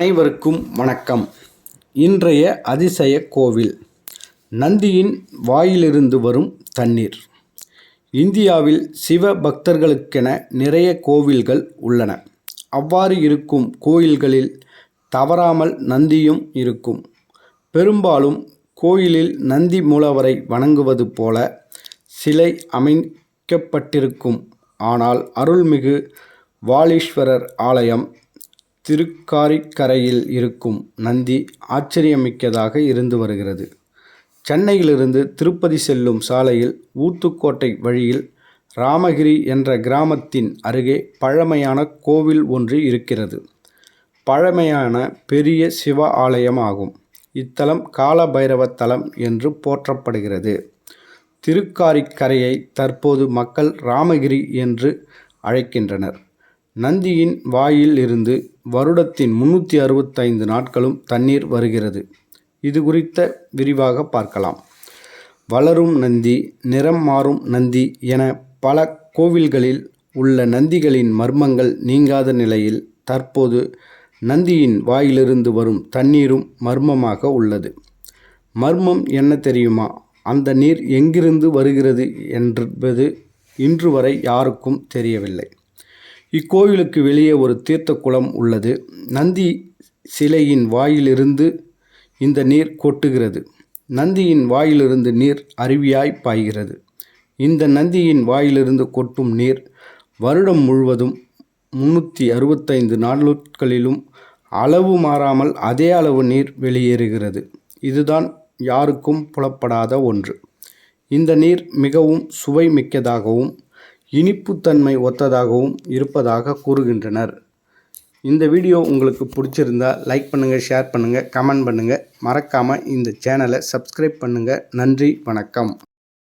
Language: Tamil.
அனைவருக்கும் வணக்கம். இன்றைய அதிசய கோவில் நந்தியின் வாயிலிருந்து வரும் தண்ணீர். இந்தியாவில் சிவ பக்தர்களுக்கென நிறைய கோவில்கள் உள்ளன. அவ்வாறு இருக்கும் கோயில்களில் தவறாமல் நந்தியும் இருக்கும். பெரும்பாலும் கோயிலில் நந்தி மூலவரை வணங்குவது போல சிலை அமைக்கப்பட்டிருக்கும். ஆனால் அருள்மிகு வாலீஸ்வரர் ஆலயம் திருக்காரிக்கரையில் இருக்கும் நந்தி ஆச்சரியமிக்கதாக இருந்து வருகிறது. சென்னையிலிருந்து திருப்பதி செல்லும் சாலையில் ஊத்துக்கோட்டை வழியில் ராமகிரி என்ற கிராமத்தின் அருகே பழமையான கோவில் ஒன்று இருக்கிறது. பழமையான பெரிய சிவ ஆலயம் ஆகும். இத்தலம் கால பைரவ தலம் என்று போற்றப்படுகிறது. திருக்காரிக்கரையை தற்போது மக்கள் ராமகிரி என்று அழைக்கின்றனர். நந்தியின் வாயில் இருந்து வருடத்தின் 365 நாட்களும் தண்ணீர் வருகிறது. இது குறித்த விரிவாக பார்க்கலாம். வளரும் நந்தி, நிறம் மாறும் நந்தி என பல கோவில்களில் உள்ள நந்திகளின் மர்மங்கள் நீங்காத நிலையில் தற்போது நந்தியின் வாயிலிருந்து வரும் தண்ணீரும் மர்மமாக உள்ளது. மர்மம் என்ன தெரியுமா? அந்த நீர் எங்கிருந்து வருகிறது என்பது இன்று வரை யாருக்கும் தெரியவில்லை. இக்கோவிலுக்கு வெளியே ஒரு தீர்த்த குளம் உள்ளது. நந்தி சிலையின் வாயிலிருந்து இந்த நீர் கொட்டுகிறது. நந்தியின் வாயிலிருந்து நீர் அருவியாய் பாய்கிறது. இந்த நந்தியின் வாயிலிருந்து கொட்டும் நீர் வருடம் முழுவதும் 365 நாட்களிலும் அளவு மாறாமல் அதே அளவு நீர் வெளியேறுகிறது. இதுதான் யாருக்கும் புலப்படாத ஒன்று. இந்த நீர் மிகவும் சுவை மிக்கதாகவும் இனிப்புத்தன்மை ஒத்ததாகவும் இருப்பதாக கூறுகின்றனர். இந்த வீடியோ உங்களுக்கு பிடிச்சிருந்தா லைக் பண்ணுங்கள், ஷேர் பண்ணுங்கள், கமெண்ட் பண்ணுங்கள். மறக்காமல் இந்த சேனலை சப்ஸ்கிரைப் பண்ணுங்கள். நன்றி, வணக்கம்.